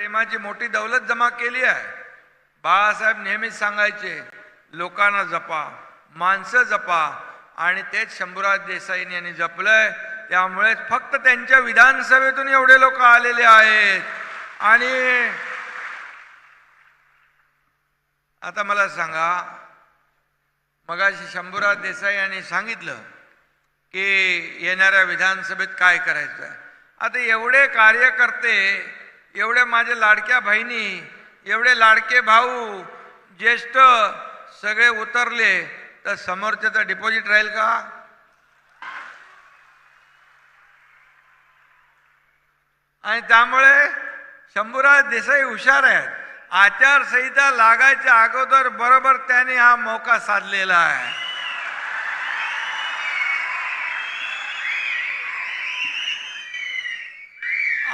प्रेमाची मोठी दौलत जमा केली आहे. बाळासाहेब नेहमीच सांगायचे, लोकांना जपा, माणसं जपा, आणि तेच शंभूराज देसाईंनी यांनी जपलंय. त्यामुळे फक्त त्यांच्या विधानसभेतून एवढे लोक आलेले आहेत. आणि आता मला सांगा, मगाशी शंभूराज देसाई यांनी सांगितलं की येणाऱ्या विधानसभेत काय करायचं आहे. आता एवढे कार्यकर्ते, एवढे माझे लाडक्या बहिणी, एवढे लाडके भाऊ, ज्येष्ठ सगळे उतरले तर समोरच्याचं डिपॉझिट राहील का? आणि त्यामुळे शंभूराज देसाई हुशार आहेत. आचारसंहिता लागायच्या अगोदर बरोबर त्याने हा मौका साधलेला आहे.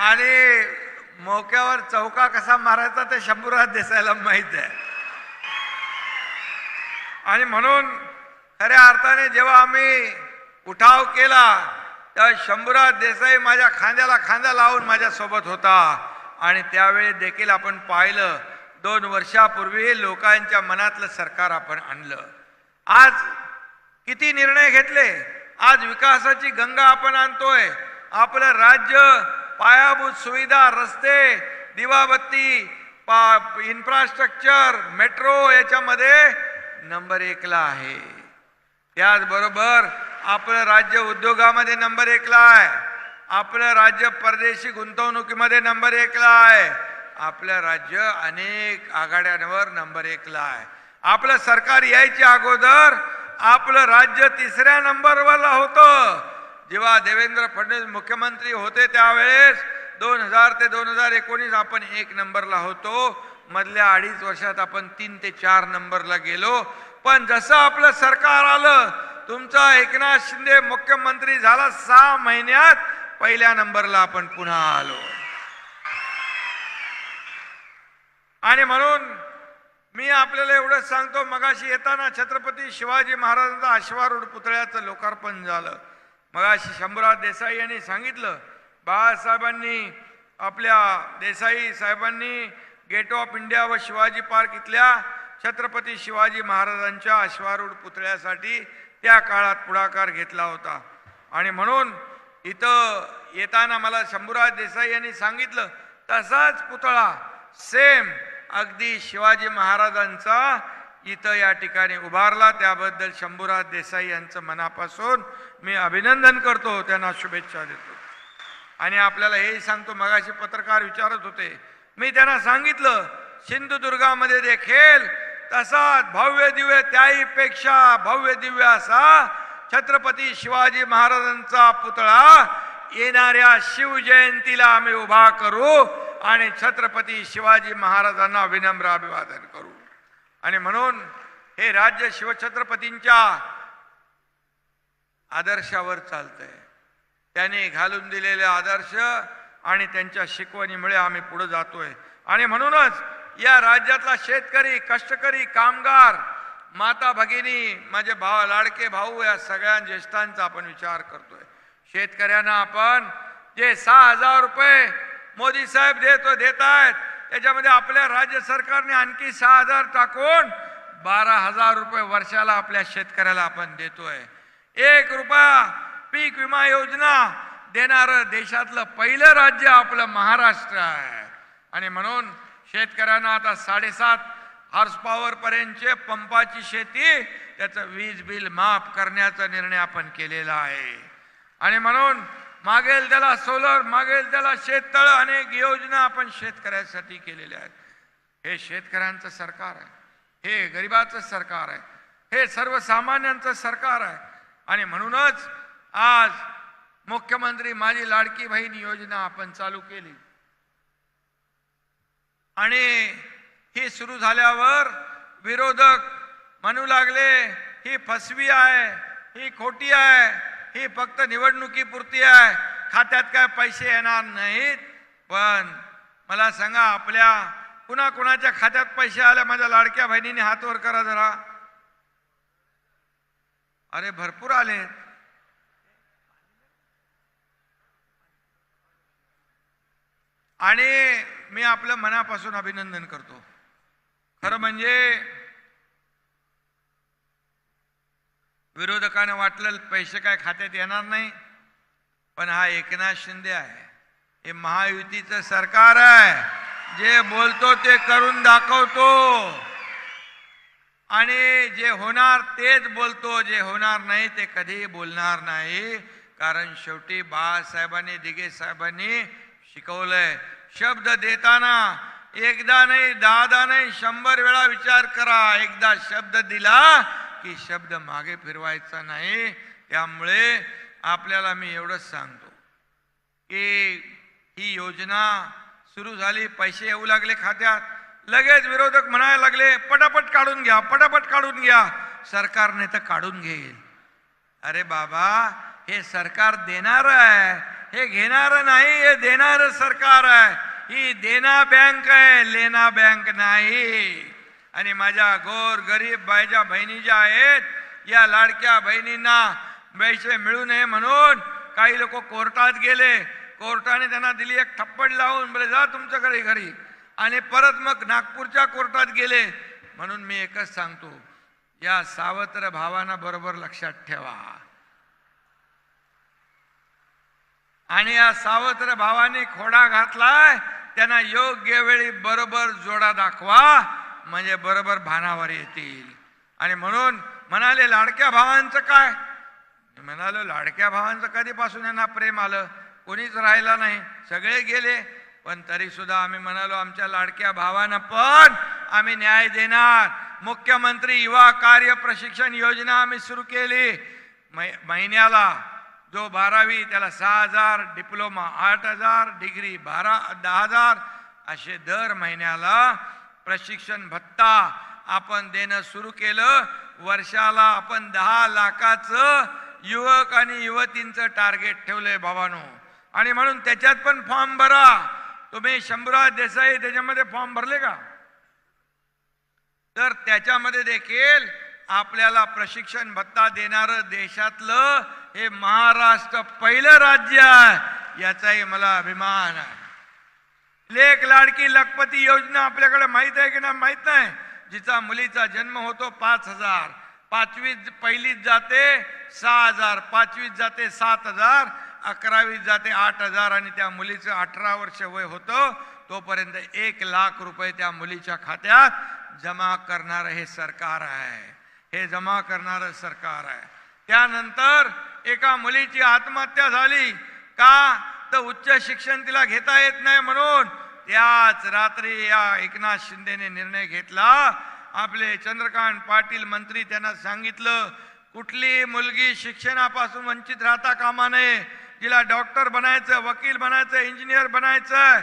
आणि मौक्यावर चौका कसा मारायचा ते शंभूराज देसाईला माहित आहे. आणि म्हणून खऱ्या अर्थाने जेव्हा आम्ही उठाव केला तेव्हा शंभूराज देसाई माझ्या खांद्याला खांदा लावून माझ्या सोबत होता. आणि त्यावेळी देखील आपण पाहिलं, 2 वर्षापूर्वी लोकांच्या मनातलं सरकार आपण आणलं. आज किती निर्णय घेतले, आज विकासाची गंगा आपण आणतोय. आपलं राज्य पायाभूत सुविधा, रस्ते, दिवाबत्ती, इन्फ्रास्ट्रक्चर, मेट्रो याच्यामध्ये नंबर 1 ला आहे. त्याचबरोबर आपलं राज्य उद्योगामध्ये नंबर 1 ला आहे. आपलं राज्य परदेशी गुंतवणुकीमध्ये नंबर 1 ला आहे. आपलं राज्य अनेक आघाड्यांवर नंबर 1 ला आहे. आपलं सरकार यायच्या अगोदर आपलं राज्य 3ऱ्या नंबरवर होतं. जेव्हा देवेंद्र फडणवीस मुख्यमंत्री होते त्यावेळेस 2000 ते 2019 आपण 1 नंबरला होतो. मधल्या 2.5 वर्षात आपण 3 ते 4 नंबरला गेलो. पण जसं आपलं सरकार आलं, तुमचा एकनाथ शिंदे मुख्यमंत्री झाला, 6 महिन्यात 1ल्या नंबरला आपण पुन्हा आलो. आणि म्हणून मी आपल्याला एवढंच सांगतो, मगाशी येताना छत्रपती शिवाजी महाराजांचा अश्वारूढ पुतळ्याचं लोकार्पण झालं. मगाशी शंभूराज देसाई यांनी सांगितलं, बाळासाहेबांनी, आपल्या देसाई साहेबांनी गेट ऑफ इंडिया व शिवाजी पार्क इथल्या छत्रपती शिवाजी महाराजांच्या अश्वारूढ पुतळ्यासाठी त्या काळात पुढाकार घेतला होता. आणि म्हणून इथं येताना मला शंभूराज देसाई यांनी सांगितलं, तसाच पुतळा सेम अगदी शिवाजी महाराजांचा इथं या ठिकाणी उभारला. त्याबद्दल शंभूराज देसाई यांचं मनापासून मी अभिनंदन करतो, त्यांना शुभेच्छा देतो. आणि आपल्याला हेही सांगतो, मगाशी पत्रकार विचारत होते, मी त्यांना सांगितलं सिंधुदुर्गामध्ये देखील तसाच भव्य दिव्य, त्याहीपेक्षा भव्य दिव्य असा छत्रपती शिवाजी महाराजांचा पुतळा येणाऱ्या शिवजयंतीला आम्ही उभा करू आणि छत्रपती शिवाजी महाराजांना विनम्र अभिवादन करू. आणि म्हणून हे राज्य शिवछत्रपतींच्या आदर्शावर चालतंय. त्यांनी घालून दिलेले आदर्श आणि त्यांच्या शिकवणीमुळे आम्ही पुढे जातोय. आणि म्हणूनच या राज्यातला शेतकरी, कष्टकरी, कामगार, माता भगिनी, माझे लाडके भाऊ, या सगळ्या ज्येष्ठांचा आपण विचार करतोय. शेतकऱ्यांना आपण जे 6,000 रुपये मोदी साहेब देत आहेत, त्याच्यामध्ये आपल्या राज्य सरकारने आणखी 6,000 टाकून 12,000 रुपये वर्षाला आपल्या शेतकऱ्याला आपण देतोय. 1 रुपया पीक विमा योजना देणारं देशातलं पहिलं राज्य आपलं महाराष्ट्र आहे. आणि म्हणून शेतकऱ्यांना आता 7.5 हॉर्स पॉवर पर्यंतचे पंपाची शेती, त्याचं वीज बिल माफ करण्याचा निर्णय आपण केलेला आहे. आणि म्हणून मागेल त्याला सोलर, मागेल त्याला शेततळ, अनेक योजना आपण शेतकऱ्यांसाठी केलेल्या आहेत. हे शेतकऱ्यांचं सरकार आहे, हे गरिबाचं सरकार आहे, हे सर्वसामान्यांचं सरकार आहे. आणि म्हणूनच आज मुख्यमंत्री माझी लाडकी बहीण योजना आपण चालू केली. आणि ही सुरू झाल्यावर विरोधक म्हणू लागले, ही फसवी आहे, ही खोटी आहे, ही फक्त निवडणुकीपुरती आहे, खात्यात काय पैसे येणार नाहीत. पण मला सांगा, आपल्या कुणाकुणाच्या खात्यात पैसे आले? माझ्या लाडक्या बहिणीने हात वर करा जरा. अरे भरपूर आले. आणि मी आपलं मनापासून अभिनंदन करतो. खरं म्हणजे विरोधकांना वाटलं पैसे काय खात्यात येणार नाही, पण हा एकनाथ शिंदे आहे, हे महायुतीचं सरकार आहे, जे बोलतो ते करून दाखवतो आणि जे होणार तेच बोलतो, जे होणार नाही ते कधी बोलणार नाही. कारण शेवटी बाळासाहेबांनी दिघे साहेबांनी शिकवलंय, शब्द देताना एकदा नाही, 10दा नाही, 100 वेळा विचार करा. एकदा शब्द दिला की शब्द मागे फिरवायचा नाही. त्यामुळे आपल्याला मी एवढंच सांगतो की ही योजना सुरू झाली, पैसे येऊ लागले खात्यात, लगेच विरोधक म्हणायला लागले पटापट काढून घ्या, पटापट काढून घ्या, सरकारने तर काढून घेईल. अरे बाबा, हे सरकार देणार आहे, हे घेणार नाही, हे देणार सरकार आहे. ही देना बँक आहे, लेना बँक नाही. आणि माझ्या गोर गरीब बायजा बहिणी ज्या आहेत, या लाडक्या बहिणींना पैसे मिळू नये म्हणून काही लोक कोर्टात गेले, कोर्टाने त्यांना दिली एक थप्पड लावून, बोले जा तुमच्याकडे घरी, आणि परत मग नागपूरच्या कोर्टात गेले. म्हणून मी एकच सांगतो, या सावत्र भावांना बरोबर लक्षात ठेवा आणि या सावत्र भावांनी खोडा घातलाय, त्यांना योग्य वेळी बरोबर जोडा दाखवा, म्हणजे बरोबर भानावर येतील. आणि म्हणून म्हणाले लाडक्या भावांचं काय, म्हणालो लाडक्या भावांचं कधीपासून यांना प्रेम आलं, कोणीच राहिला नाही, सगळे गेले. पण तरी सुद्धा आम्ही म्हणालो आमच्या लाडक्या भावांना पण आम्ही न्याय देणार. मुख्यमंत्री युवा कार्य प्रशिक्षण योजना आम्ही सुरू केली. महिन्याला जो 12वी त्याला 6,000, डिप्लोमा 8,000, डिग्री 10,000, असे दर महिन्याला प्रशिक्षण भत्ता आपण देणं सुरू केलं. वर्षाला आपण 10 लाखाचं युवक आणि युवतींचं टार्गेट ठेवलंय बाबांनो. आणि म्हणून त्याच्यात पण फॉर्म भरा. तुम्ही शंभूराज देसाई त्याच्यामध्ये फॉर्म भरले का? तर त्याच्यामध्ये देखील आपल्याला प्रशिक्षण भत्ता देणारं देशातलं हे महाराष्ट्र पहिलं राज्य आहे, याचाही मला अभिमान आहे. लेक लाडकी लखपती योजना आपल्याकडे माहित आहे की नाही माहित नाही. जिचा मुलीचा जन्म होतो 5,000, 5वीत पहिलीत जाते 6,000, 5वीत जाते 7,000, 11वीत जाते 8,000, आणि त्या मुलीचं 18 वर्ष वय होतं तोपर्यंत 1 लाख रुपये त्या मुलीच्या खात्यात जमा करणारं हे सरकार आहे, हे जमा करणारं सरकार आहे. त्यानंतर एका मुलीची आत्महत्या झाली का, तर उच्च शिक्षण तिला घेता येत नाही म्हणून त्याच रात्री या एकनाथ शिंदेने निर्णय घेतला. आपले चंद्रकांत पाटील मंत्री त्यांना सांगितलं, कुठली मुलगी शिक्षणापासून वंचित राहता कामा नये. जिला डॉक्टर बनायचं, वकील बनायचं, इंजिनियर बनायचं,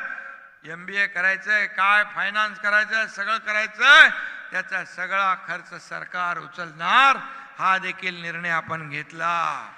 MBA करायचंय, काय फायनान्स करायचं, सगळं करायचं, त्याचा सगळा खर्च सरकार उचलणार. हा देखील निर्णय आपण घेतला.